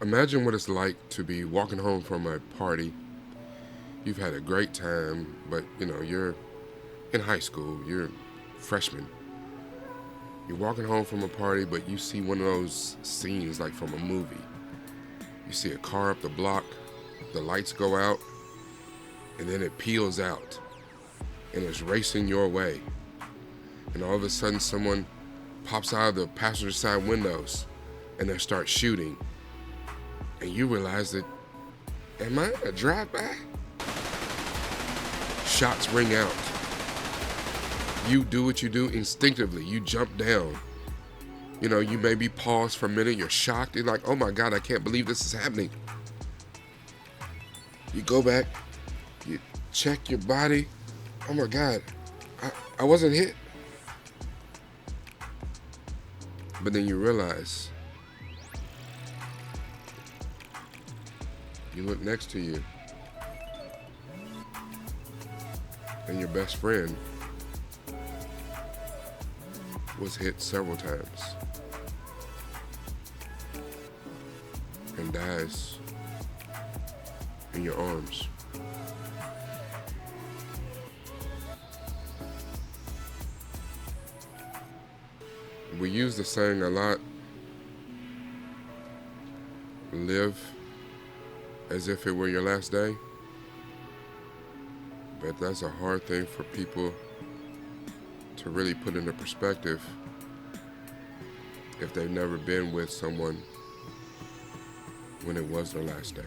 Imagine what it's like to be walking home from a party. You've had a great time, but you're in high school, you're freshman. You're walking home from a party, but you see one of those scenes like from a movie. You see a car up the block, the lights go out, and then it peels out, and it's racing your way. And all of a sudden, someone pops out of the passenger side windows, and they start shooting. And you realize that, am I a drive-by? Shots ring out. You do what you do instinctively. You jump down. You maybe pause for a minute. You're shocked. You're like, oh my God, I can't believe this is happening. You go back. You check your body. Oh my God, I wasn't hit. But then you realize, you look next to you, and your best friend was hit several times and dies in your arms. We use the saying a lot, live as if it were your last day. But that's a hard thing for people to really put into perspective if they've never been with someone when it was their last day.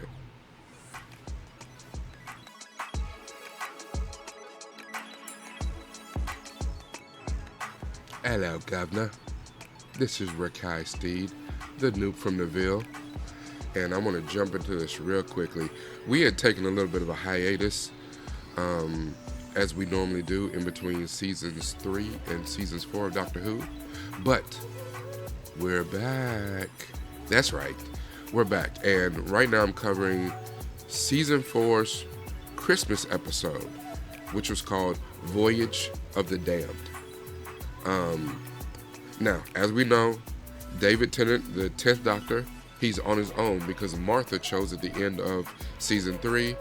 Hello, Governor. This is Rakai Steed, the nupefromdaville, and I want to jump into this real quickly. We had taken a little bit of a hiatus, as we normally do in between seasons 3 and seasons 4 of Doctor Who, but we're back. That's right, we're back, and right now I'm covering season 4's Christmas episode, which was called Voyage of the Damned. Now, as we know, David Tennant, the 10th Doctor, he's on his own because Martha chose at the end of season 3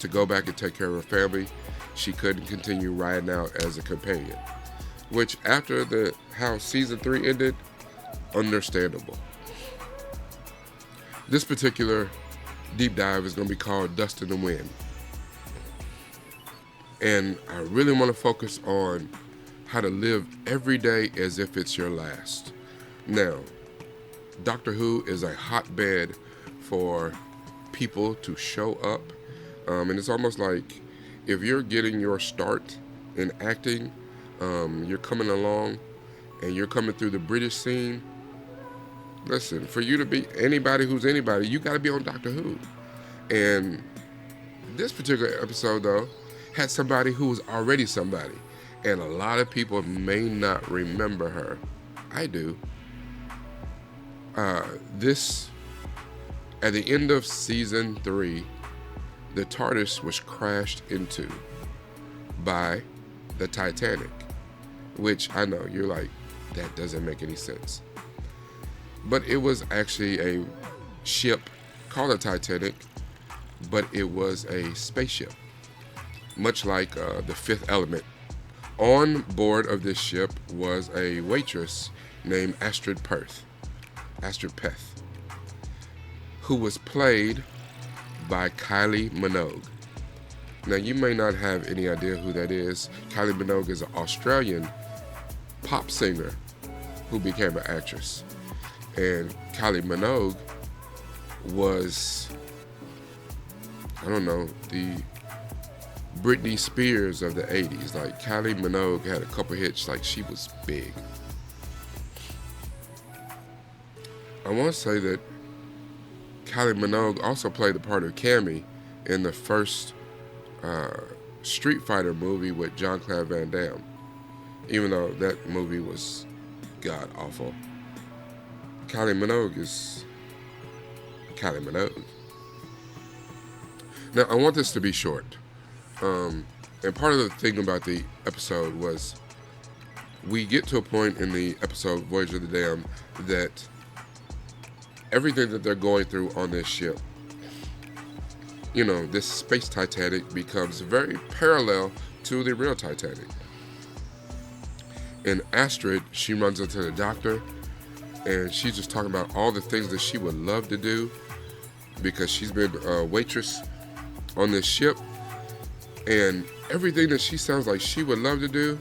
to go back and take care of her family. She couldn't continue riding out as a companion, which after how season 3 ended, understandable. This particular deep dive is going to be called Dust in the Wind. And I really want to focus on how to live every day as if it's your last. Now, Doctor Who is a hotbed for people to show up. And it's almost like if you're getting your start in acting, you're coming along and you're coming through the British scene. Listen, for you to be anybody who's anybody, you got to be on Doctor Who. And this particular episode, though, had somebody who was already somebody. And a lot of people may not remember her. I do. At the end of season 3, the TARDIS was crashed into by the Titanic, which I know you're like, that doesn't make any sense. But it was actually a ship called the Titanic, but it was a spaceship, much like the Fifth Element. On board of this ship was a waitress named Astrid Peth, who was played by Kylie Minogue. Now, you may not have any idea who that is. Kylie Minogue is an Australian pop singer who became an actress. And Kylie Minogue was, the Britney Spears of the 80s. Like, Kylie Minogue had a couple hits, like she was big. I want to say that Kylie Minogue also played the part of Cammy in the first Street Fighter movie with Jean-Claude Van Damme, even though that movie was god-awful. Kylie Minogue is Kylie Minogue. Now, I want this to be short. And part of the thing about the episode was we get to a point in the episode Voyage of the Damned that everything that they're going through on this ship, this space Titanic becomes very parallel to the real Titanic. And Astrid, she runs into the doctor, and she's just talking about all the things that she would love to do because she's been a waitress on this ship, and everything that she sounds like she would love to do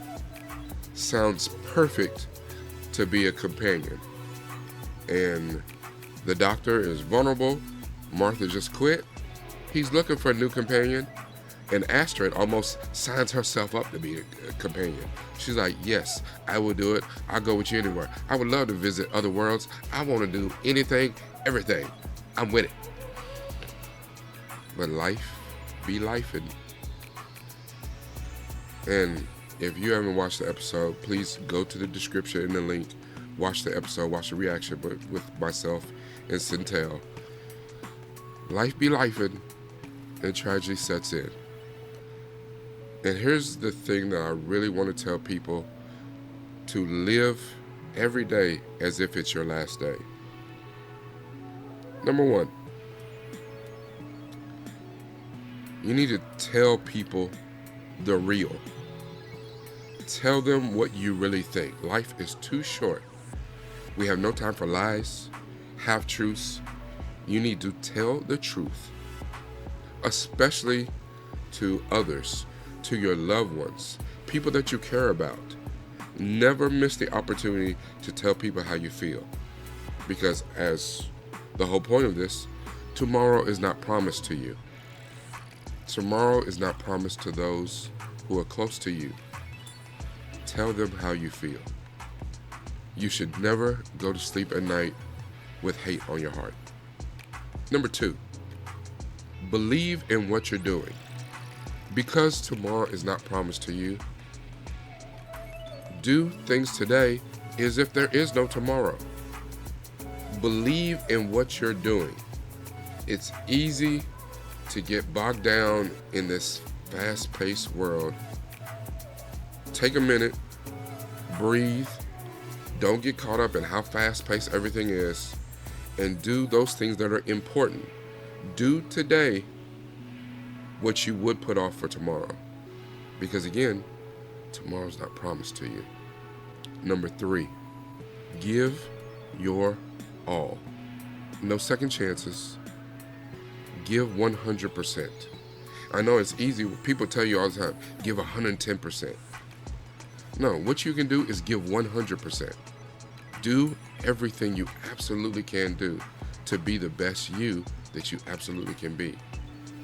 sounds perfect to be a companion. And the doctor is vulnerable. Martha just quit. He's looking for a new companion, and Astrid almost signs herself up to be a companion. She's like, yes, I will do it. I'll go with you anywhere. I would love to visit other worlds. I want to do anything, everything. I'm with it. But life be lifing. And if you haven't watched the episode, please go to the description in the link. Watch the episode, watch the reaction with myself and Centel. Life be lifing, and tragedy sets in. And here's the thing that I really want to tell people: to live every day as if it's your last day. Number one, you need to tell people the real. Tell them what you really think. Life is too short. We have no time for lies, half-truths. You need to tell the truth, especially to others, to your loved ones, people that you care about. Never miss the opportunity to tell people how you feel, because as the whole point of this, tomorrow is not promised to you. Tomorrow is not promised to those who are close to you. Tell them how you feel. You should never go to sleep at night with hate on your heart. Number two, believe in what you're doing. Because tomorrow is not promised to you, do things today as if there is no tomorrow. Believe in what you're doing. It's easy to get bogged down in this fast-paced world. Take a minute, breathe, don't get caught up in how fast-paced everything is, and do those things that are important. Do today what you would put off for tomorrow. Because again, tomorrow's not promised to you. Number three, give your all. No second chances. Give 100%. I know it's easy. People tell you all the time, give 110%. No, what you can do is give 100%. Do everything you absolutely can do to be the best you that you absolutely can be.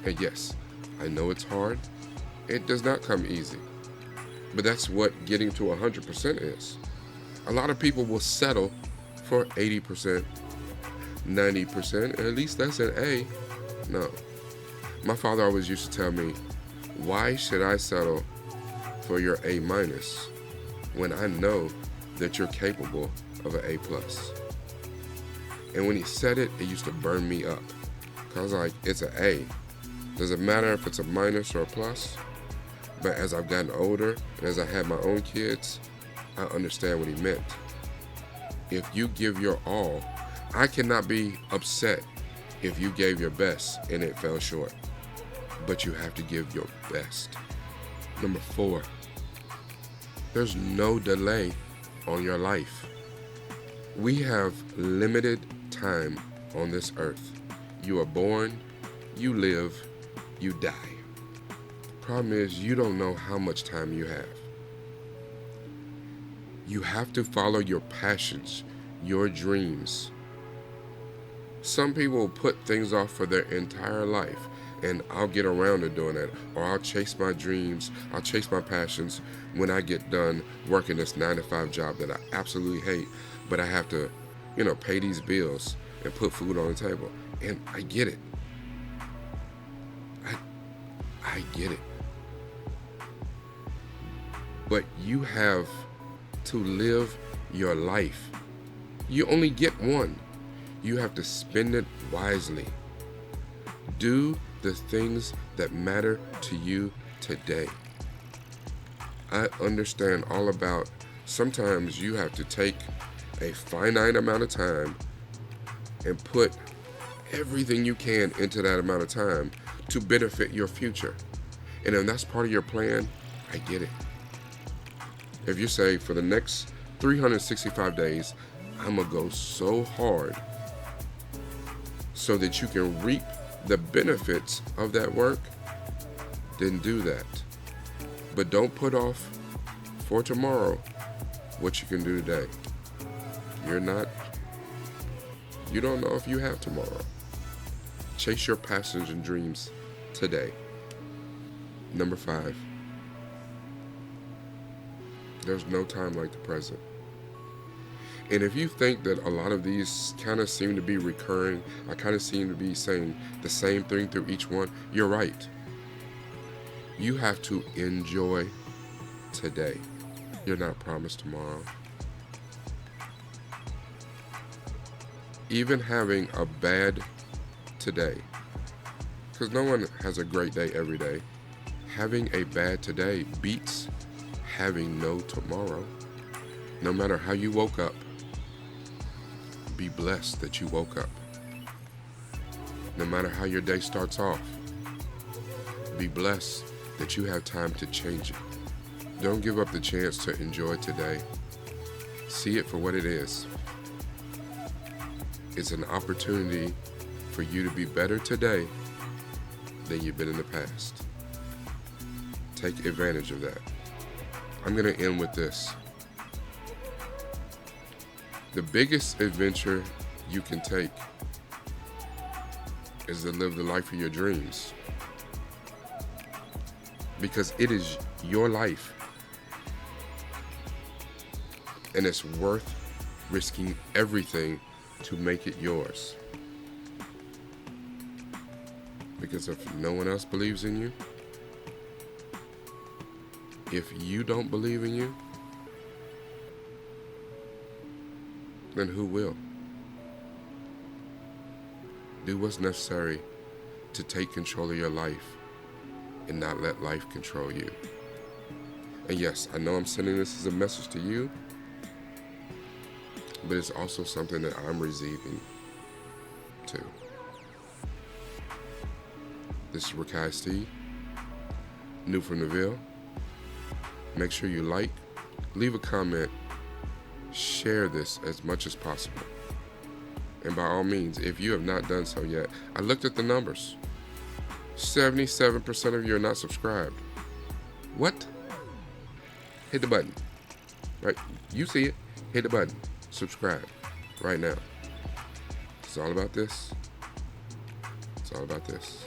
And yes, I know it's hard. It does not come easy. But that's what getting to 100% is. A lot of people will settle for 80%, 90%, and at least that's an A. No. My father always used to tell me, why should I settle for your A minus when I know that you're capable of an A plus? And when he said it, it used to burn me up. Cause I was like, it's an A. Does it matter if it's a minus or a plus? But as I've gotten older and as I had my own kids, I understand what he meant. If you give your all, I cannot be upset if you gave your best and it fell short. But you have to give your best. Number four, there's no delay on your life. We have limited time on this earth. You are born, you live, you die. Problem is, you don't know how much time you have. You have to follow your passions, your dreams. Some people will put things off for their entire life, and I'll get around to doing that, or I'll chase my dreams, I'll chase my passions when I get done working this 9-to-5 job that I absolutely hate, but I have to, pay these bills and put food on the table. And I get it. I get it. But you have to live your life. You only get one. You have to spend it wisely. Do the things that matter to you today. I understand all about sometimes you have to take a finite amount of time and put everything you can into that amount of time to benefit your future. And if that's part of your plan, I get it. If you say for the next 365 days, I'm going to go so hard so that you can reap the benefits of that work, then do that. But don't put off for tomorrow what you can do today. You don't know if you have tomorrow. Chase your passions and dreams today. Number 5, there's no time like the present. And if you think that a lot of these kind of seem to be recurring, I kind of seem to be saying the same thing through each one, you're right. You have to enjoy today. You're not promised tomorrow. Even having a bad today, because no one has a great day every day. Having a bad today beats having no tomorrow. No matter how you woke up, be blessed that you woke up. No matter how your day starts off, be blessed that you have time to change it. Don't give up the chance to enjoy today. See it for what it is. It's an opportunity for you to be better today than you've been in the past. Take advantage of that. I'm going to end with this. The biggest adventure you can take is to live the life of your dreams. Because it is your life. And it's worth risking everything to make it yours. Because if no one else believes in you, if you don't believe in you, then who will? Do what's necessary to take control of your life and not let life control you. And yes, I know I'm sending this as a message to you, but it's also something that I'm receiving too. This is Rakai Steve, nupefromdaville. Make sure you like, leave a comment, share this as much as possible. And by all means, if you have not done so yet, I looked at the numbers. 77% of you are not subscribed. What? Hit the button. Right? You see it. Hit the button. Subscribe right now. It's all about this. It's all about this.